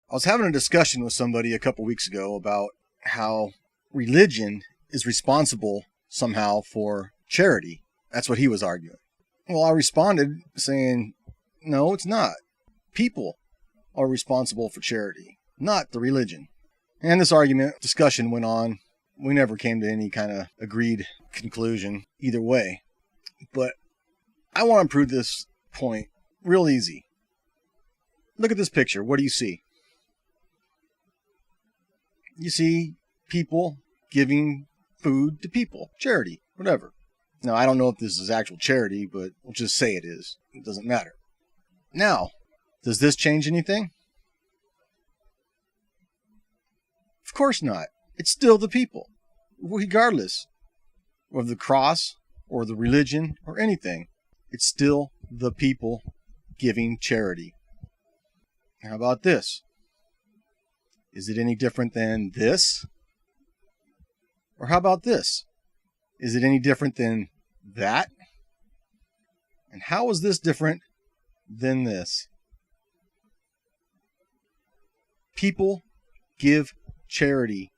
I was having a discussion with somebody a couple weeks ago about how religion is responsible somehow for charity. That's what he was arguing. Well, I responded saying, no, it's not. People are responsible for charity, not the religion. And this discussion went on. We never came to any kind of agreed conclusion either way. But I want to prove this point real easy. Look at this picture. What do you see? You see people giving food to people. Charity, whatever. Now, I don't know if this is actual charity, but we'll just say it is. It doesn't matter. Now, does this change anything? Of course not. It's still the people, regardless of the cross or the religion or anything. It's still the people giving charity. How about this? Is it any different than this? Or how about this? Is it any different than that? And how is this different than this? People give charity